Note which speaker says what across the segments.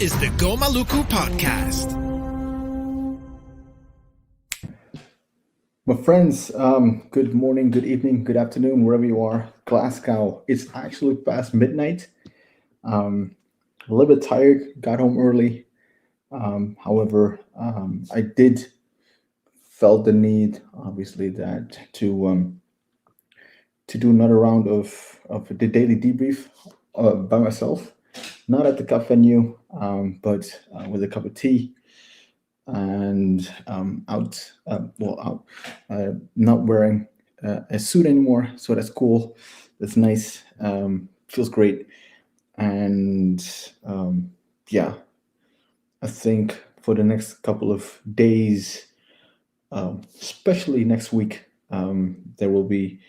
Speaker 1: is the Go Maluku Podcast.
Speaker 2: My friends, good morning, good evening, good afternoon, wherever you are. Glasgow, it's actually past midnight. A little bit tired, got home early. However, I did felt the need, obviously, that to do another round of the daily debrief by myself, not at the cup venue, but with a cup of tea and out, not wearing a suit anymore, so that's cool. That's nice. Feels great. And yeah, I think for the next couple of days, especially next week, there will be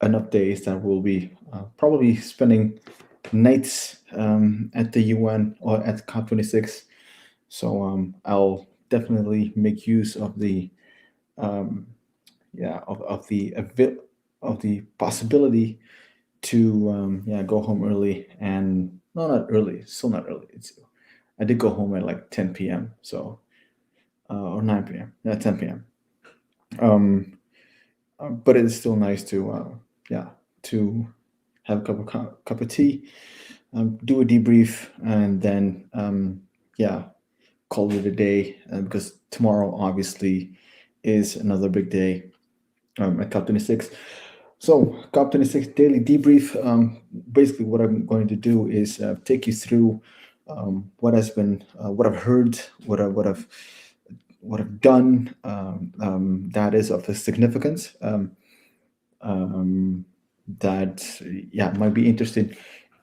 Speaker 2: enough days that we'll be probably spending nights at the UN or at COP26. So I'll definitely make use of the of the possibility to go home early. And no, not early, still not early. I did go home at like 10 p.m. So or 9 p.m. Yeah, 10 p.m. But it is still nice to to have a cup of tea, do a debrief, and then call it a day, because tomorrow obviously is another big day at COP26. So COP26 daily debrief. Basically, what I'm going to do is take you through what I've heard, what I've done, that is of a significance, that might be interesting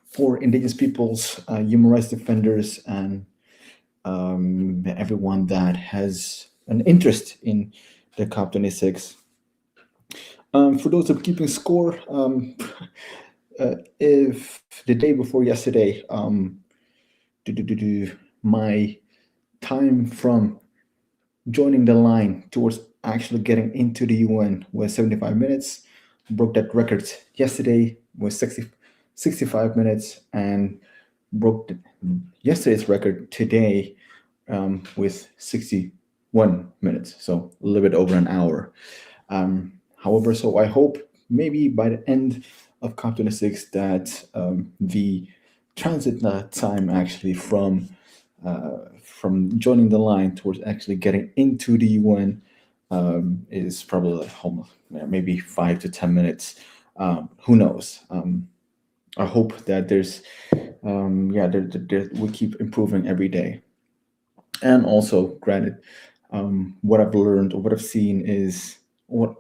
Speaker 2: for Indigenous peoples, human rights defenders, and everyone that has an interest in the COP26. For those of keeping score, if the day before yesterday, my time from joining the line towards actually getting into the UN was 75 minutes. Broke that record yesterday was 65 minutes, and broke yesterday's record today with 61 minutes. So a little bit over an hour. However, so I hope maybe by the end of COP26 that the transit time actually from joining the line towards actually getting into the UN is probably like maybe 5 to 10 minutes. Who knows? I hope that we keep improving every day. And also, granted, what I've learned or what I've seen is not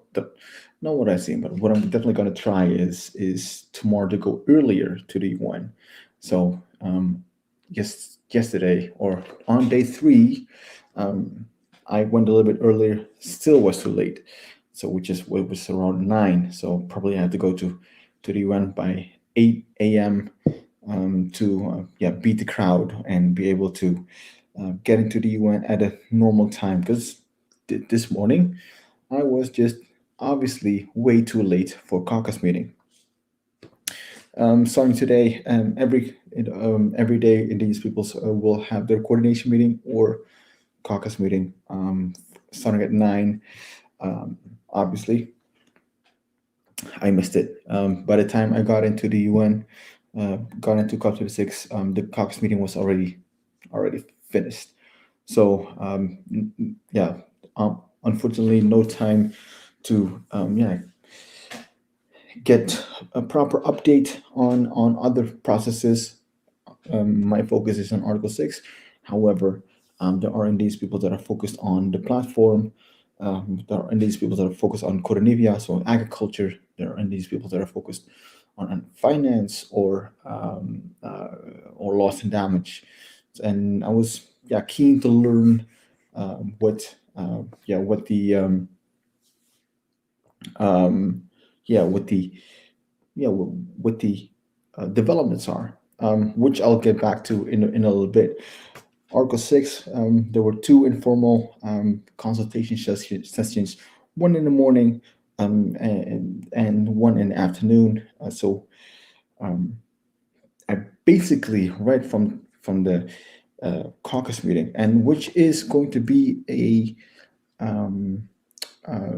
Speaker 2: what I've seen, but what I'm definitely going to try is tomorrow to go earlier to the UN. So yesterday or on day 3, I went a little bit earlier. Still was too late. So it was around 9. So probably I had to go to the UN by 8 a.m. To beat the crowd and be able to get into the UN at a normal time. Because this morning I was just obviously way too late for caucus meeting. Starting today, every day Indigenous peoples will have their coordination meeting or caucus meeting, starting at 9. Obviously, I missed it. By the time I got into the UN, got into COP26, the caucus meeting was already finished. So unfortunately, no time to get a proper update on other processes. My focus is on Article 6. However, there are Indigenous people that are focused on the platform. There are Indigenous people that are focused on Koronivia, so agriculture. There are Indigenous people that are focused on finance or loss and damage. And I was keen to learn what the developments are, which I'll get back to in a little bit. Article 6, there were 2 informal consultation sessions, one in the morning and one in the afternoon. So I basically, right from the caucus meeting, and which is going to be a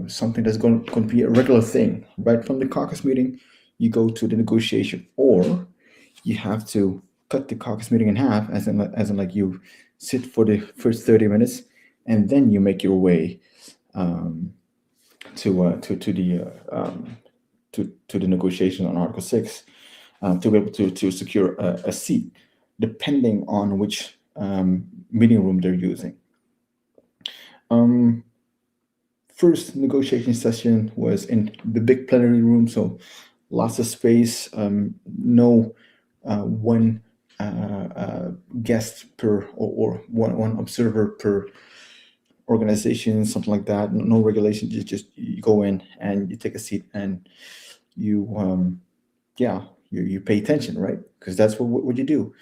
Speaker 2: something that's going to be a regular thing. Right from the caucus meeting, you go to the negotiation, or you have to cut the caucus meeting in half, as in like you sit for the first 30 minutes, and then you make your way to the to the negotiation on Article 6, to be able to secure a seat, depending on which meeting room they're using. First negotiation session was in the big plenary room, so lots of space, no one guest per, or one observer per organization, something like that. No regulation. You go in and you take a seat, and you you pay attention, right? Because that's what you do.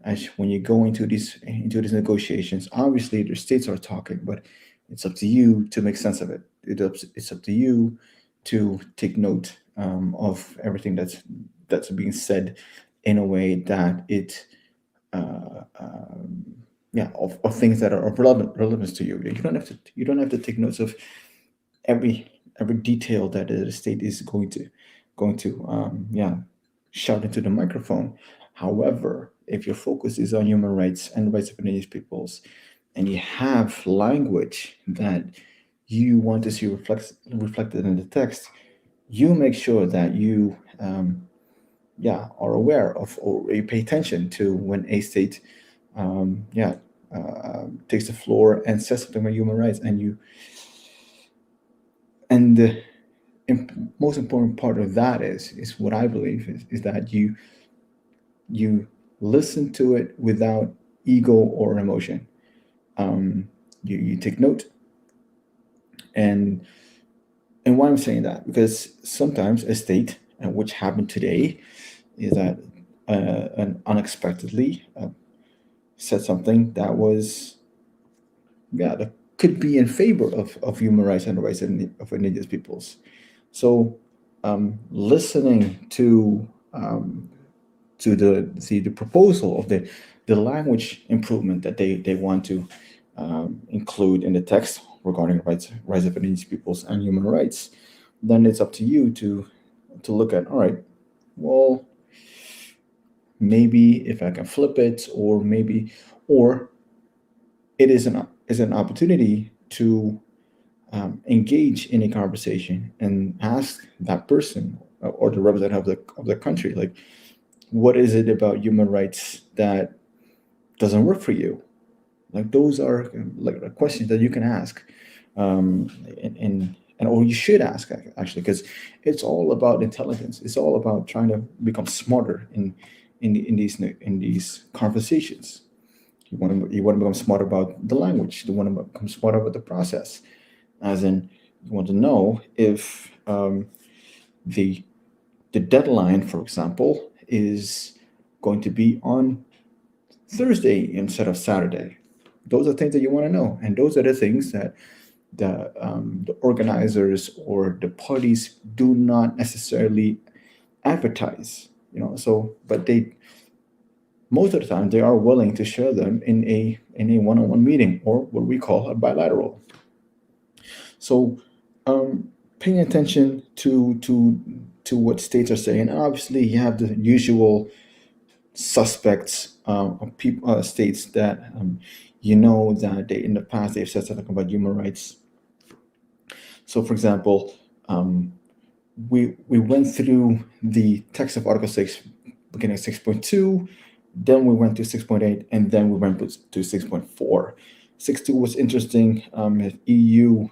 Speaker 2: As when you go into these negotiations, obviously the states are talking, but it's up to you to make sense of it. It's up to you to take note of everything that's being said in a way that it of things that are of relevance to you. You don't have to take notes of every detail that the state is going to shout into the microphone. However, if your focus is on human rights and the rights of indigenous peoples, and you have language that you want to see reflected in the text, you make sure that you are aware of, or you pay attention to, when a state takes the floor and says something about human rights, and the most important part of that is what I believe is that you listen to it without ego or emotion. You take note, and why I'm saying that, because sometimes a state, which happened today, is that unexpectedly said something that was that could be in favor of human rights and the rights of indigenous peoples. So listening to the proposal of the language improvement that they want to include in the text regarding rights of indigenous peoples and human rights, then it's up to you to look at, all right, well, maybe if I can flip it, or it is an opportunity to engage in a conversation and ask that person or the representative of the country, like, what is it about human rights that doesn't work for you? Like, those are like questions that you can ask, and or you should ask, actually, because it's all about intelligence. It's all about trying to become smarter in these conversations. You want to become smart about the language. You want to become smart about the process, as in, you want to know if the deadline, for example, is going to be on Thursday instead of Saturday. Those are things that you want to know, and those are the things that the organizers or the parties do not necessarily advertise. So, but they, most of the time, they are willing to share them in a one-on-one meeting, or what we call a bilateral. So, paying attention to what states are saying. Obviously, you have the usual suspects of states that that they, in the past, they've said something about human rights. So, for example, we went through the text of Article 6, beginning at 6.2, then we went to 6.8, and then we went to 6.4. 6.2 was interesting. EU,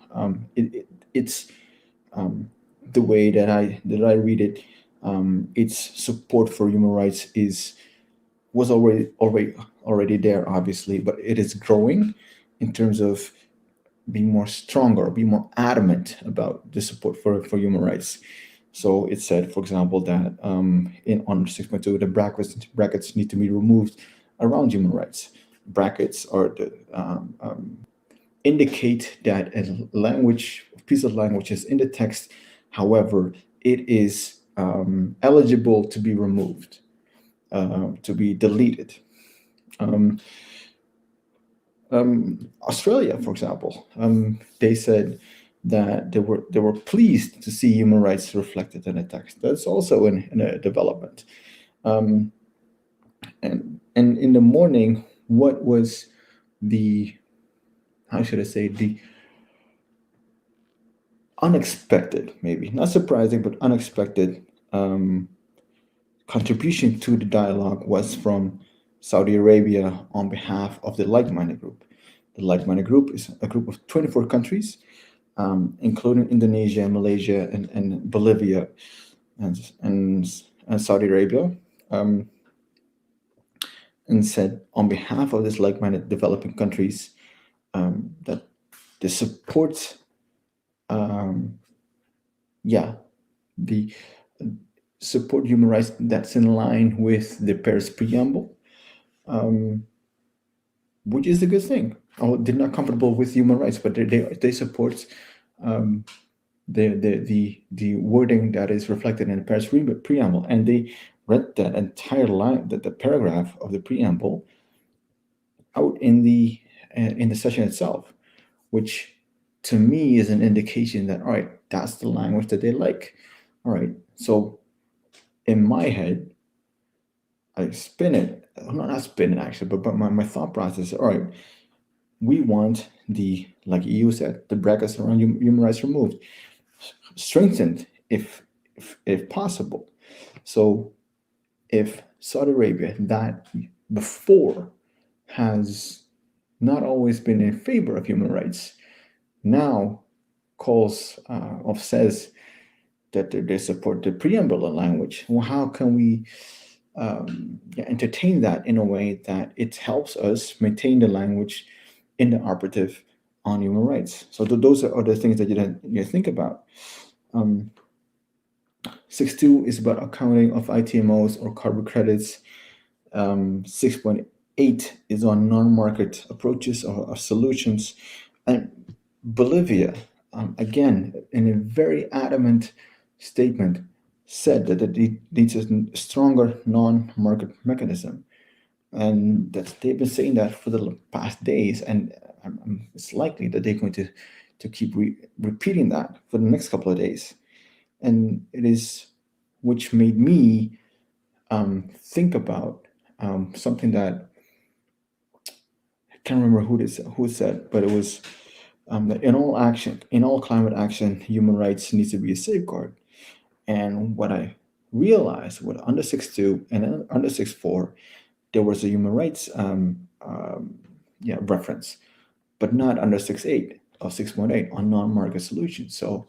Speaker 2: it's the way that I read it. Its support for human rights was already there, obviously, but it is growing in terms of being more stronger, be more adamant about the support for human rights. So it said, for example, that on 6.2, the brackets need to be removed around human rights. Brackets are the indicate that a piece of language is in the text. However, it is eligible to be removed, to be deleted. Australia, for example, they said that they were pleased to see human rights reflected in the text. That's also in a development. And in the morning, what was the, how should I say, the unexpected, maybe not surprising, but unexpected contribution to the dialogue was from Saudi Arabia on behalf of the like-minded group. The like-minded group is a group of 24 countries, including Indonesia, Malaysia, and Bolivia, and Saudi Arabia, and said on behalf of this like-minded developing countries that they support, the support human rights that's in line with the Paris preamble, which is a good thing. Oh, they're not comfortable with human rights, but they support the wording that is reflected in the Paris preamble, and they read that entire line, that the paragraph of the preamble, out in the session itself, which to me is an indication that, all right, that's the language that they like. All right, so in my head, I spin it, not spin it actually, but my thought process, all right, we want the, like EU said, the brackets around human rights removed, strengthened if possible. So if Saudi Arabia, that before has not always been in favor of human rights, now says that they support the preamble language, well, how can we entertain that in a way that it helps us maintain the language in the operative on human rights? So those are the things that you think about. 6.2 is about accounting of ITMOs or carbon credits. 6.8 is on non-market approaches or solutions. And Bolivia, again, in a very adamant statement, said that it needs a stronger non-market mechanism. And that they've been saying that for the past days, and it's likely that they're going to keep repeating that for the next couple of days. And it is, which made me think about something that I can't remember who said, but it was that in all climate action, human rights needs to be a safeguard. And what I realized, with under 6.2 and under 6.4, there was a human rights reference, but not under 6.8 or 6.8 on non-market solutions. So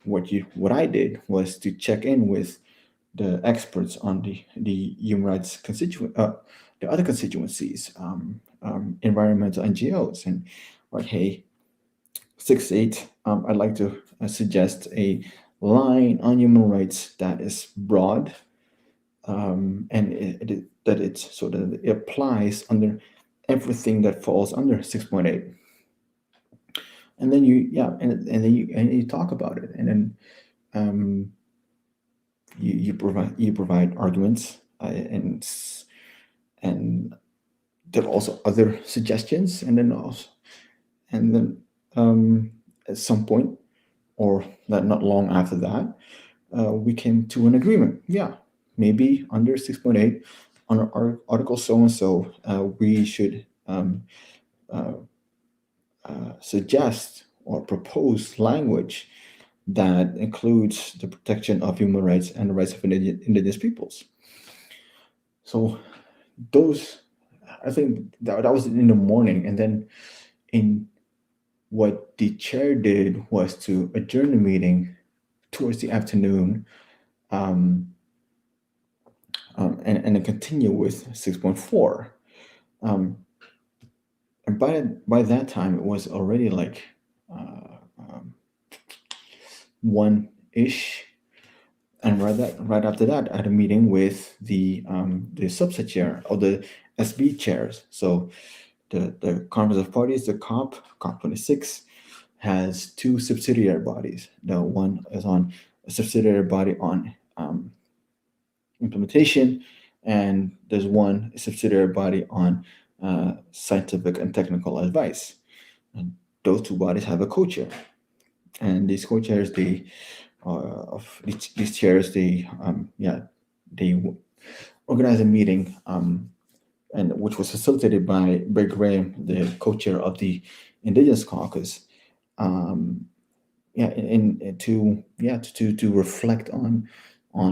Speaker 2: what I did was to check in with the experts on the human rights the other constituencies, environmental NGOs, and like, hey, 6.8, I'd like to suggest a line on human rights that is broad, and that it's so that it applies under everything that falls under 6.8. And then you talk about it, and then you provide arguments, and there are also other suggestions, and then at some point, or not long after that, we came to an agreement. Yeah, maybe under 6.8 on our article so and so, we should suggest or propose language that includes the protection of human rights and the rights of indigenous peoples. So those, I think that was in the morning, and then in what the chair did was to adjourn the meeting towards the afternoon, and then continue with 6.4. And by that time, it was already like 1-ish, and right after that, I had a meeting with the subset chair or the SB chairs. So the Conference of Parties, the COP26, has two subsidiary bodies. The one is on a subsidiary body on implementation, and there's one subsidiary body on scientific and technical advice. And those two bodies have a co-chair, and these co-chairs, of these chairs, they organize a meeting, and which was facilitated by Graham, the co-chair of the Indigenous Caucus. Um, to reflect on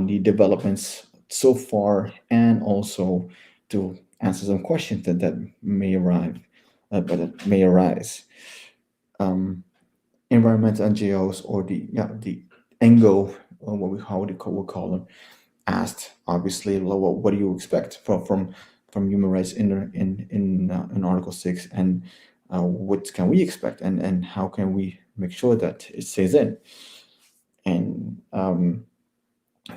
Speaker 2: the developments so far, and also to answer some questions that may arise. Um, Environmental NGOs, or the ENGO, or we'll call them, asked, obviously, what do you expect from human rights in Article 6, and what can we expect, and how can we make sure that it stays in? And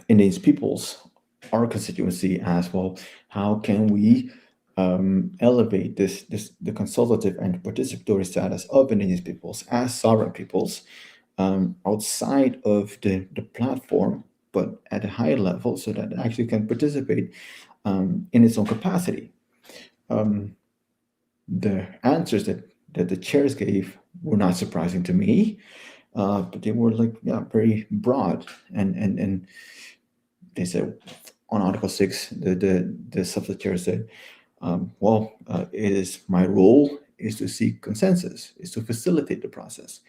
Speaker 2: Indigenous peoples, our constituency, asked, well, how can we elevate the consultative and participatory status of Indigenous peoples as sovereign peoples, outside of the platform, but at a higher level, so that it actually can participate in its own capacity. The answers that the chairs gave were not surprising to me, but they were very broad, and they said on Article 6, the substitute chair said, it is my role is to seek consensus, is to facilitate the process.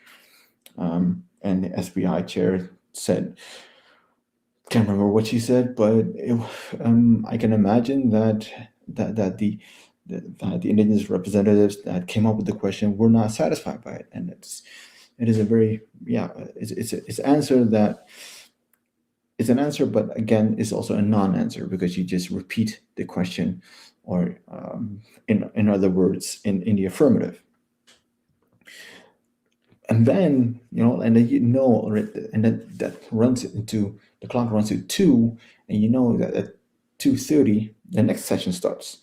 Speaker 2: And the SBI chair said, can't remember what she said, but I can imagine that the Indigenous representatives that came up with the question were not satisfied by it, and it is a very it's answer that it's an answer, but again, it's also a non-answer, because you just repeat the question, or in other words, in the affirmative. And then and then that runs into the clock runs to 2, and that at 2:30 the next session starts.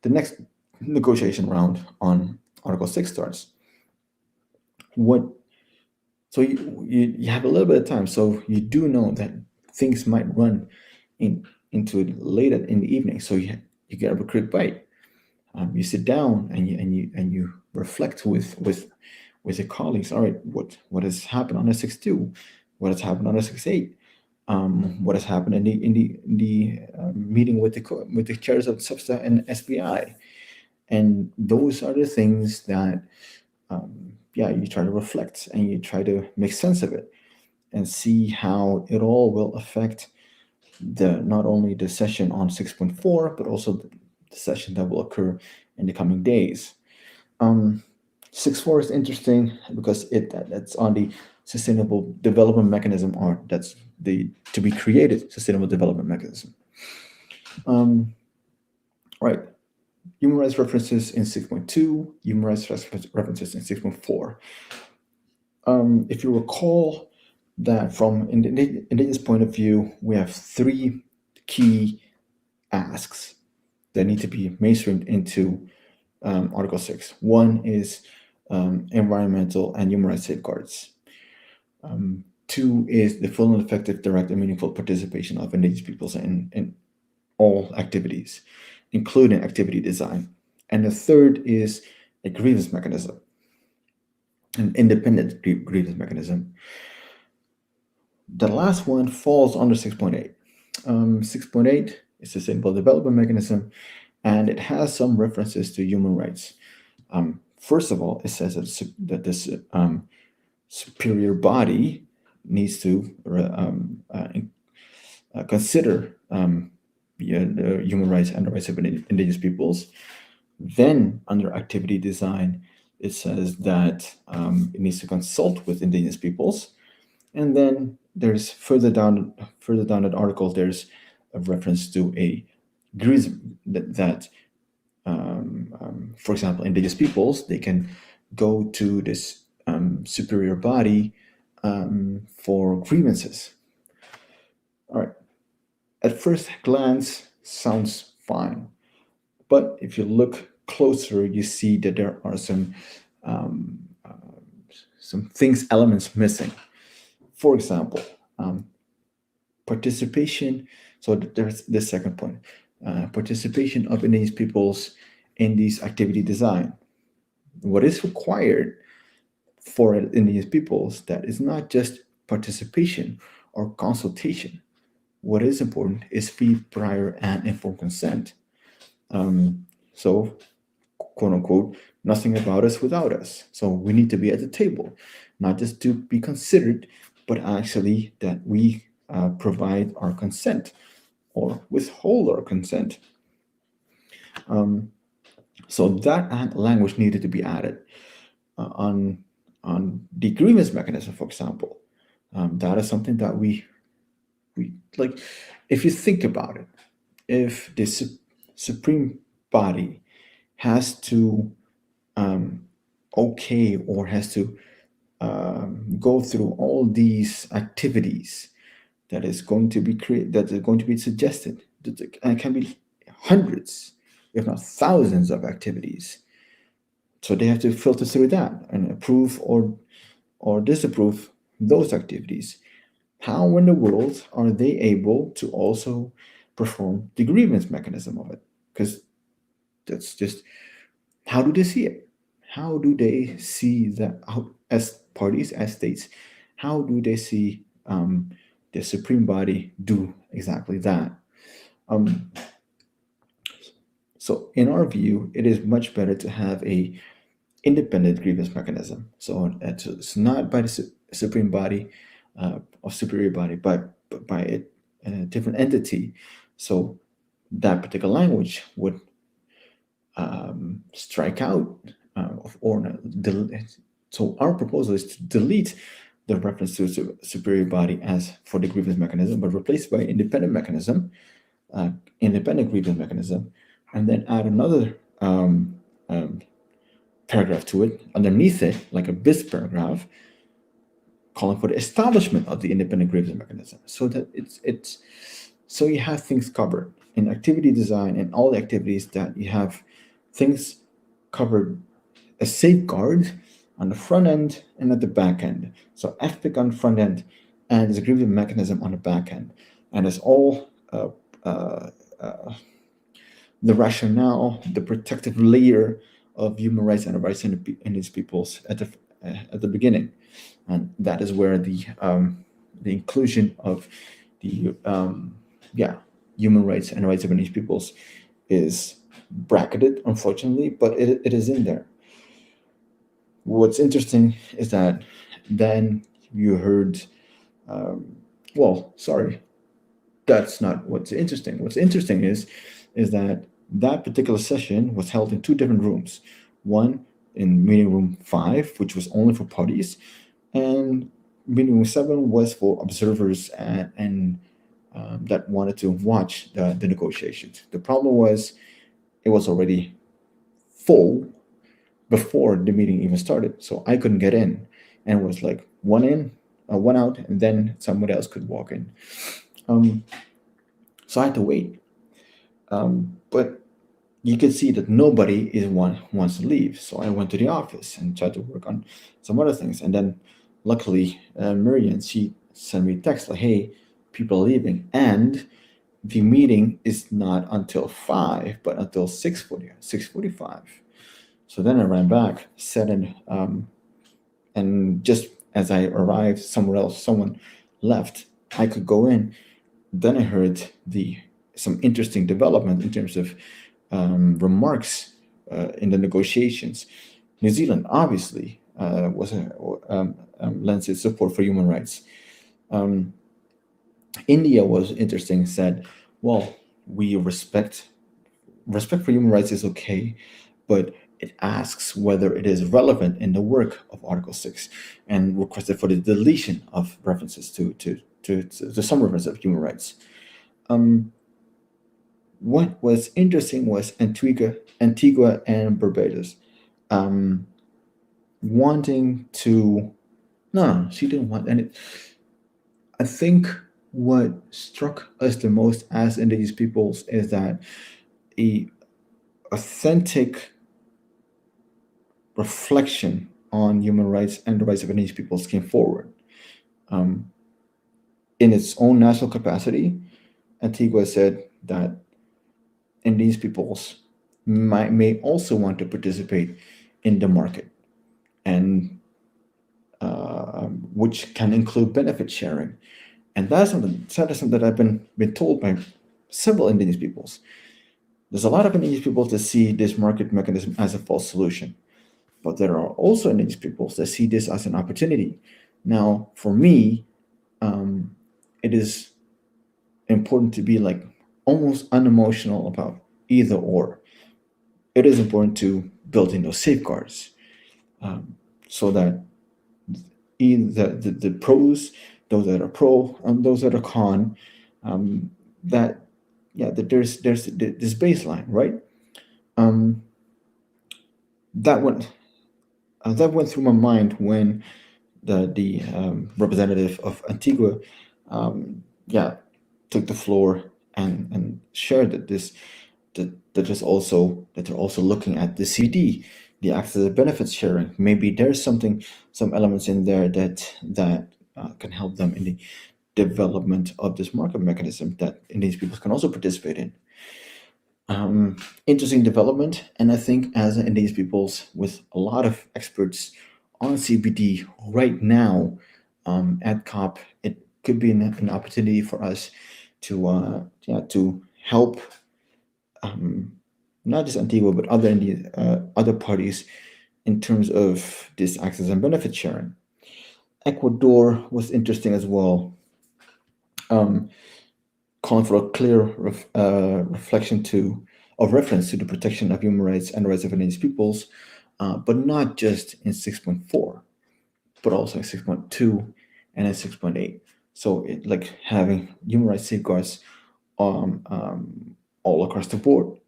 Speaker 2: The next negotiation round on Article 6 starts. So you have a little bit of time, so you do know that things might run into late in the evening. So you get a quick bite. You sit down and you reflect with your colleagues. All right, what has happened on the 6.2? What has happened on the 6.8? What has happened in the meeting with the chairs of SUBSTA and SBI? And those are the things that you try to reflect, and you try to make sense of it, and see how it all will affect not only the session on 6.4, but also the session that will occur in the coming days. 6.4 is interesting because that's on the Sustainable Development Mechanism, or that's the to be created Sustainable Development Mechanism. Right. Human rights references in 6.2, human rights references in 6.4. If you recall that from Indigenous point of view, we have 3 key asks that need to be mainstreamed into Article 6. One is environmental and human rights safeguards. 2 is the full and effective, direct, and meaningful participation of Indigenous peoples in all activities, including activity design. And the 3rd is a grievance mechanism, an independent grievance mechanism. The last one falls under 6.8. 6.8 is Sustainable Development Mechanism, and it has some references to human rights. First of all, it says that this superior body needs to consider the human rights and the rights of Indigenous peoples. Then, under activity design, it says that it needs to consult with Indigenous peoples. And then there's further down that article, there's a reference to a grievance that for example, Indigenous peoples, they can go to this superior body for grievances. All right. At first glance, sounds fine, but if you look closer, you see that there are some elements missing. For example, participation. So there's the second point: participation of Indigenous peoples in these activity design. What is required for indigenous peoples that is not just participation or consultation. What is important is free, prior, and informed consent. So, quote unquote, nothing about us without us. So we need to be at the table, not just to be considered, but actually that we provide our consent or withhold our consent. So that language needed to be added on the grievance mechanism, for example. That is something that we like. If you think about it, if the supreme body has to okay or has to go through all these activities that is going to be that is going to be suggested, and it can be hundreds, if not thousands, of activities. So they have to filter through that and approve or disapprove those activities. How in the world are they able to also perform the grievance mechanism of it? Because that's just, how do they see it? How do they see that, as parties, as states, how do they see the supreme body do exactly that? So in our view, it is much better to have a independent grievance mechanism. So it's not by the supreme body or superior body, but by a different entity. So that particular language would strike out or delete. So our proposal is to delete the reference to superior body as for the grievance mechanism, but replace it by independent mechanism, independent grievance mechanism, and then add another paragraph to it underneath it, like a bis paragraph, calling for the establishment of the independent grievance mechanism, so that it's so you have things covered in activity design and all the activities, that you have things covered, a safeguard on the front end and at the back end. So FPIC on the front end, and there's a grievance mechanism on the back end, and it's all the rationale, the protective layer of human rights and rights in these peoples at the beginning, and that is where the inclusion of the human rights and rights of indigenous peoples is bracketed, unfortunately, but it is in there. What's interesting is that then you heard, that's not what's interesting. What's interesting is that particular session was held in two different rooms. One in meeting room 5, which was only for parties, and meeting room 7 was for observers and that wanted to watch the negotiations. The problem was it was already full before the meeting even started, so I couldn't get in, and it was like one in, one out, and then somebody else could walk in. So I had to wait. But you could see that nobody wants to leave. So I went to the office and tried to work on some other things. And then luckily, Miriam, she sent me a text like, hey, people are leaving. And the meeting is not until 5, but until 6:45. So then I ran back, sat in, and just as I arrived somewhere else, someone left, I could go in. Then I heard some interesting development in terms of remarks in the negotiations. New Zealand obviously lends its support for human rights. India was interesting, said, well, we respect for human rights is okay, but it asks whether it is relevant in the work of Article 6, and requested for the deletion of references to some reference of human rights. What was interesting was Antigua and Barbados wanting to. No, she didn't want any. I think what struck us the most as indigenous peoples is that a authentic reflection on human rights and the rights of indigenous peoples came forward. In its own national capacity, Antigua said that indigenous peoples may also want to participate in the market, and which can include benefit sharing. And that is something that I've been told by several indigenous peoples. There's a lot of indigenous peoples that see this market mechanism as a false solution, but there are also indigenous peoples that see this as an opportunity. Now, for me, it is important to be like almost unemotional about either or. It is important to build in those safeguards, so that either the pros, those that are pro, and those that are con, that yeah, that there's this baseline, right? That went that went through my mind when the representative of Antigua, yeah, took the floor and shared that that they're also looking at the CD, the access to benefits sharing. Maybe there's some elements in there that can help them in the development of this market mechanism that Indigenous people can also participate in. Interesting development, and I think as Indigenous peoples with a lot of experts on CBD right now, at COP, it could be an opportunity for us to help, not just Antigua but other parties in terms of this access and benefit sharing. Ecuador was interesting as well, calling for a clear reflection of reference to the protection of human rights and rights of indigenous peoples, but not just in 6.4, but also in 6.2 and in 6.8. So it like having human rights safeguards, all across the board.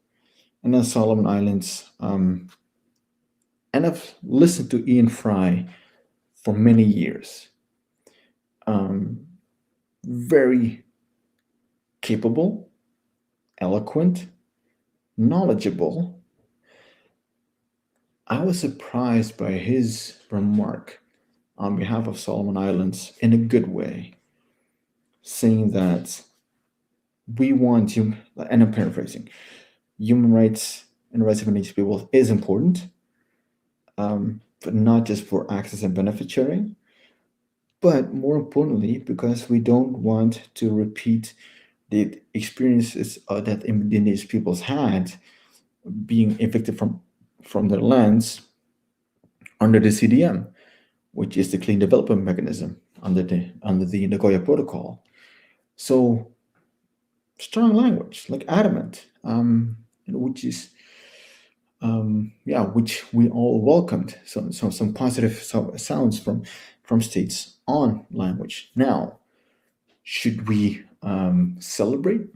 Speaker 2: And then Solomon Islands, and I've listened to Ian Fry for many years. Very capable, eloquent, knowledgeable. I was surprised by his remark on behalf of Solomon Islands in a good way, saying that we want and I'm paraphrasing, human rights and rights of indigenous people is important, but not just for access and benefit sharing, but more importantly, because we don't want to repeat the experiences that indigenous peoples had being evicted from their lands under the CDM, which is the Clean Development Mechanism under the Nagoya Protocol. So strong language, like adamant, which is which we all welcomed. Some positive sounds from states on language. Now, should we celebrate?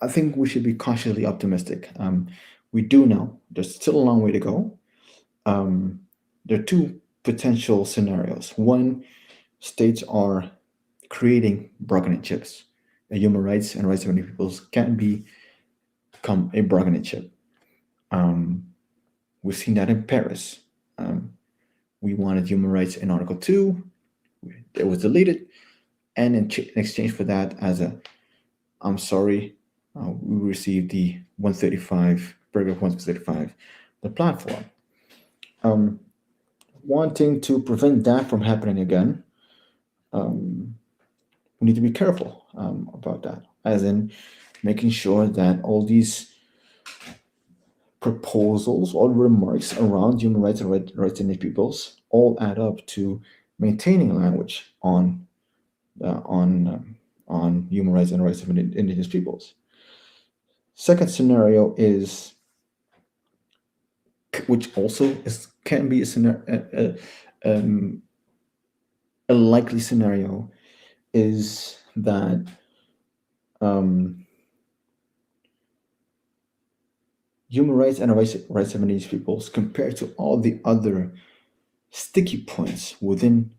Speaker 2: I think we should be cautiously optimistic. We do know there's still a long way to go. There are two potential scenarios. One, states are creating bargaining chips. Human rights and rights of many peoples can become a bargaining chip. We've seen that in Paris. We wanted human rights in Article 2. It was deleted. And in exchange for that, I'm sorry, we received the 135, paragraph 135, the platform. Wanting to prevent that from happening again, we need to be careful about that, as in making sure that all these proposals or remarks around human rights and rights of indigenous peoples all add up to maintaining language on human rights and rights of indigenous peoples. Second scenario is, which also can be a likely scenario, is that human rights and rights of indigenous peoples, compared to all the other sticky points within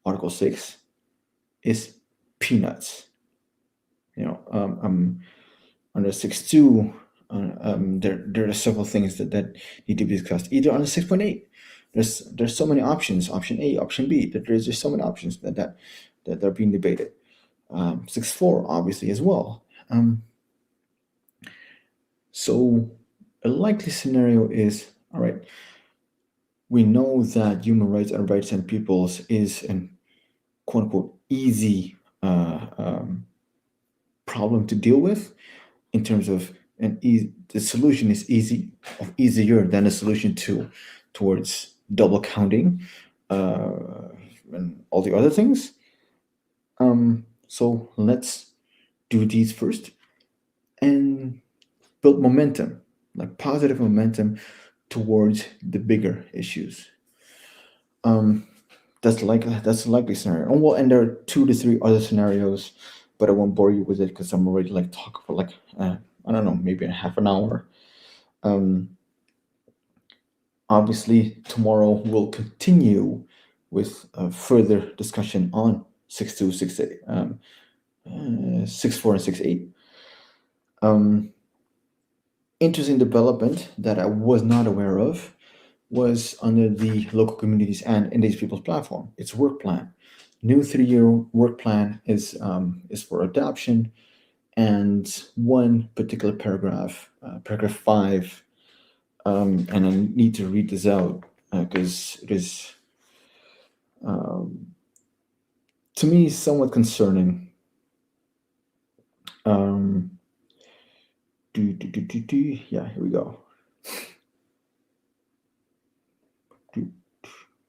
Speaker 2: Article 6, is peanuts. Under 6.2, there are several things that need to be discussed. Either under 6.8, there's so many options, option A, option B, that there's just so many options that are being debated. 6.4 obviously as well. So a likely scenario is, all right, we know that human rights and rights and peoples is an quote unquote easy problem to deal with in terms of the solution is easier than a solution towards double counting and all the other things. So let's do these first and build momentum, like positive momentum towards the bigger issues. That's a likely scenario. And there are 2 to 3 other scenarios, but I won't bore you with it because I'm already like talking for like I don't know, maybe a half an hour. Obviously, tomorrow we'll continue with further discussion on 6.2, 6.8, 6.4, and 6.8. Interesting development that I was not aware of was under the local communities and Indigenous Peoples platform. Its work plan, new 3-year work plan is for adoption, and one particular paragraph, paragraph 5, and I need to read this out because it is, to me, somewhat concerning. Yeah, here we go.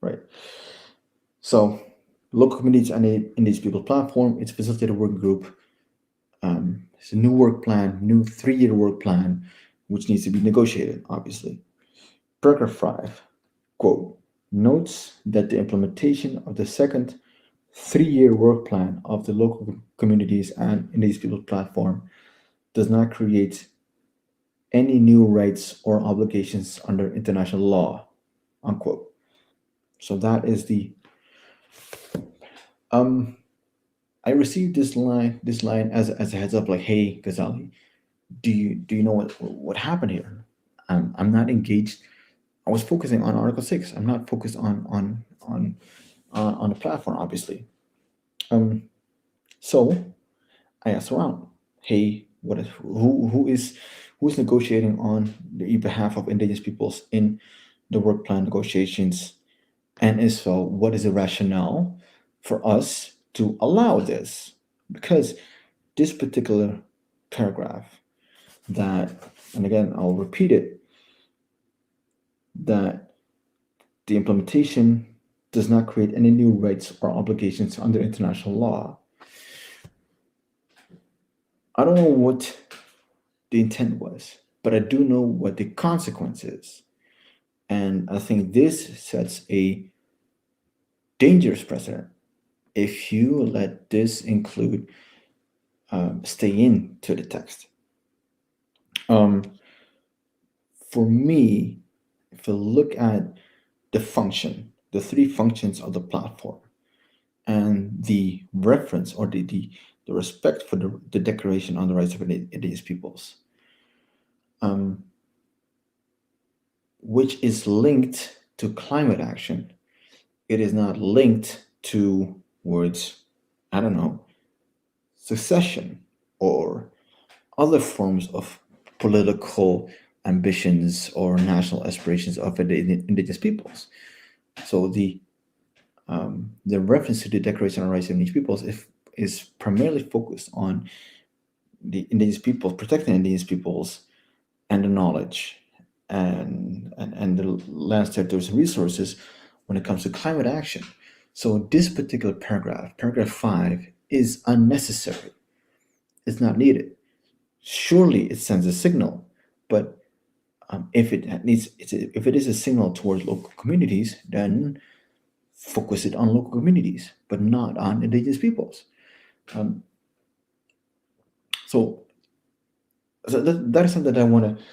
Speaker 2: Right. So, local communities and Indigenous People platform, it's facilitated working group. It's a new work plan, new 3-year work plan, which needs to be negotiated, obviously. Paragraph 5, quote, notes that the implementation of the second 3-year work plan of the local communities and Indigenous People platform does not create any new rights or obligations under international law, unquote. So that is the I received this line as a heads up, like, hey Ghazali, do you know what happened here? I'm not engaged. I was focusing on Article 6. I'm not focused on the platform, obviously. So I asked around, hey, who's negotiating on the behalf of Indigenous peoples in the work plan negotiations? And if so, what is the rationale for us to allow this? Because this particular paragraph that, and again, I'll repeat it, that the implementation does not create any new rights or obligations under international law. I don't know what the intent was, but I do know what the consequence is. And I think this sets a dangerous precedent if you let this include stay into the text. For me, if you look at the 3 functions of the platform, and the reference or the respect for the Declaration on the Rights of Indigenous Peoples, which is linked to climate action, it is not linked to words, I don't know, secession or other forms of political ambitions or national aspirations of the Indigenous peoples. So the reference to the Declaration on the Rights of Indigenous Peoples is primarily focused on the Indigenous peoples, protecting Indigenous peoples, and the knowledge and the land, territories, and resources when it comes to climate action. So this particular paragraph 5, is unnecessary. It's not needed. Surely it sends a signal, but if it is a signal towards local communities, then focus it on local communities, but not on Indigenous peoples. So that is something that I want to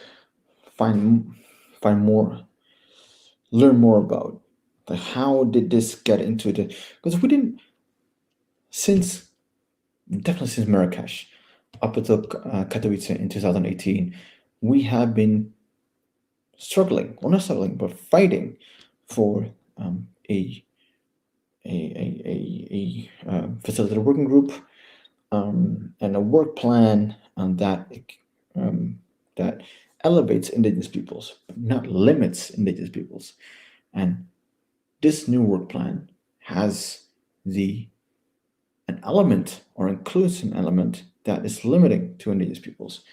Speaker 2: learn more about. Like, how did this get into the? Because we didn't, definitely since Marrakesh, up until Katowice in 2018, we have been struggling, well, not struggling, but fighting for a facilitated working group and a work plan that that elevates indigenous peoples, but not limits indigenous peoples. And this new work plan has the an element or includes an element that is limiting to indigenous peoples,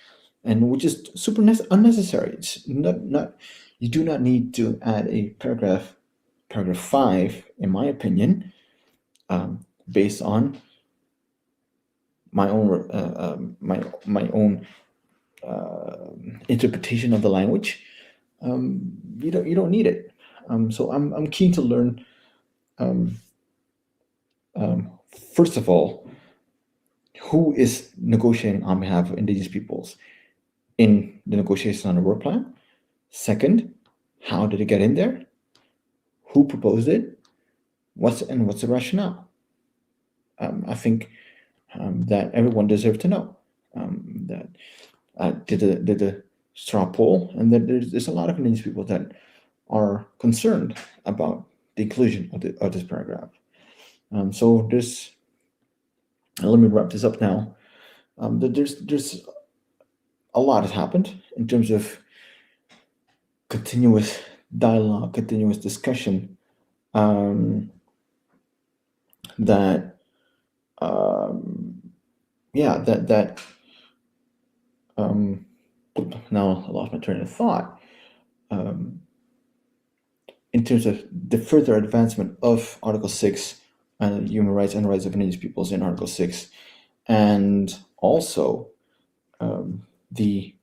Speaker 2: and which is super unnecessary. It's not you do not need to add a paragraph 5, in my opinion, based on my own my own interpretation of the language. You don't need it. So I'm keen to learn. First of all, who is negotiating on behalf of indigenous peoples in the negotiations on the work plan? Second, how did it get in there? Who proposed it? What's the rationale? I think that everyone deserves to know that did the straw poll, and that there's a lot of indigenous people that are concerned about the inclusion of this paragraph. So there's, let me wrap this up now. There's a lot has happened in terms of continuous dialogue, continuous discussion. That yeah, that now I lost my train of thought. In terms of the further advancement of Article 6 and human rights and rights of indigenous peoples in Article 6, and also the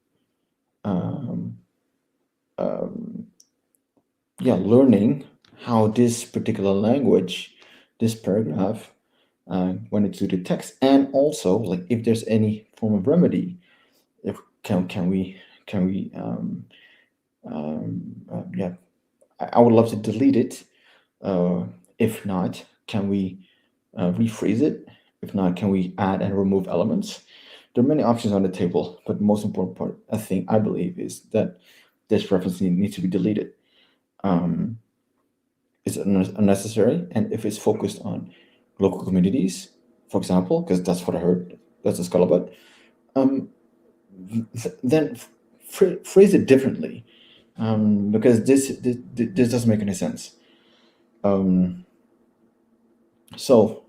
Speaker 2: learning how this particular language, this paragraph, when it's to the text, and also like if there's any form of remedy, if can we yeah, I would love to delete it. If not, can we rephrase it? If not, can we add and remove elements? There are many options on the table, but the most important part, I believe, is that this reference needs to be deleted. It's unnecessary, and if it's focused on local communities, for example, because that's what I heard, that's a scuttlebutt, then phrase it differently, because this doesn't make any sense. So,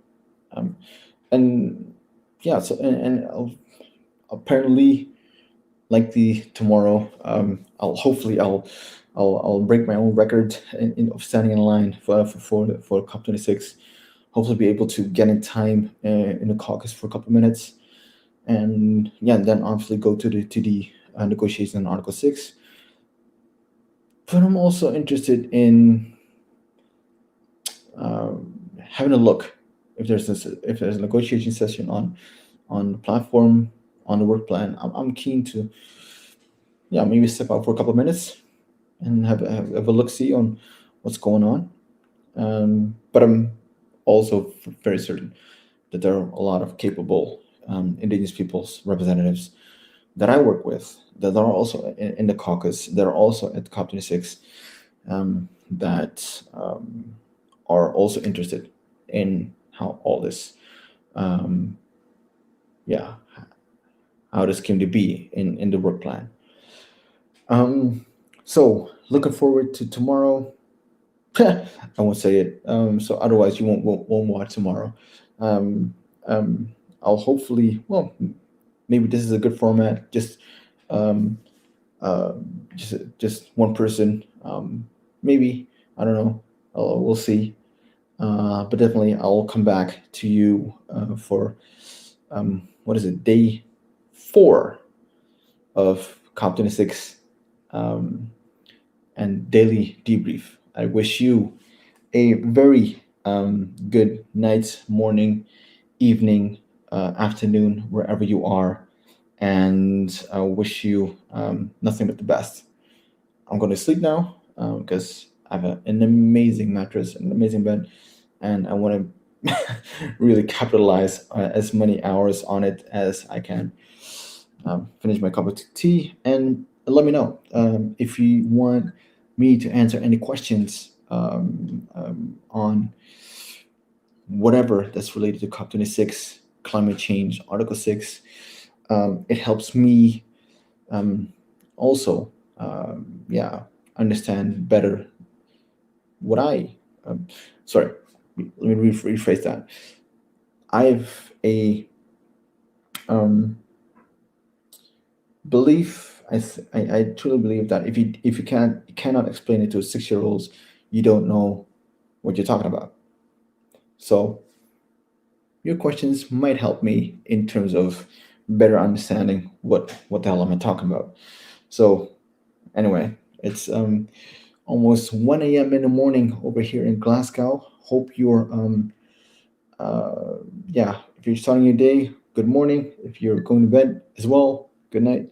Speaker 2: and yeah, so and apparently, like the tomorrow, I'll break my own record of standing in line for COP26. Hopefully, be able to get in time in the caucus for a couple of minutes, and yeah, then obviously go to the negotiation on Article 6. But I'm also interested in having a look if there's a negotiation session on the platform, on the work plan. I'm keen to maybe step out for a couple of minutes and have a look see on what's going on. But I'm also very certain that there are a lot of capable indigenous peoples representatives that I work with that are also in the caucus, that are also at COP26, that are also interested in how all this, how this came to be in the work plan. So looking forward to tomorrow. I won't say it. So otherwise you won't watch tomorrow. I'll hopefully, well, maybe this is a good format. Just one person. Maybe, I don't know. We'll see. But definitely I'll come back to you for what is it, day 4 of COP26 and daily debrief. I wish you a very good night, morning, evening, afternoon, wherever you are, and I wish you nothing but the best. I'm going to sleep now because I have an amazing mattress, an amazing bed, and I want to really capitalize as many hours on it as I can. Finish my cup of tea, and let me know if you want me to answer any questions on whatever that's related to COP26, climate change, Article 6. It helps me also, yeah, understand better what I. Um, sorry, let me rephrase that. I've a um, belief. I truly believe that if you cannot explain it to 6 year olds, you don't know what you're talking about. So your questions might help me in terms of better understanding what the hell am I talking about. So anyway, it's almost 1 a.m. in the morning over here in Glasgow. Hope you're yeah, if you're starting your day, good morning. If you're going to bed as well, good night.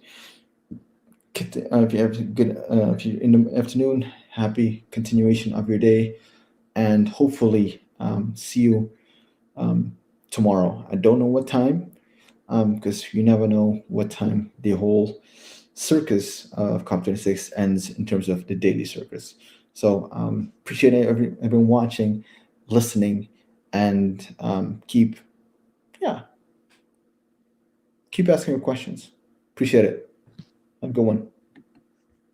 Speaker 2: If you have good, if you're in the afternoon, happy continuation of your day, and hopefully see you um, tomorrow. I don't know what time, because you never know what time the whole circus of COP26 ends in terms of the daily circus. So appreciate everyone watching, listening, and yeah, keep asking your questions. Appreciate it. Have a good one.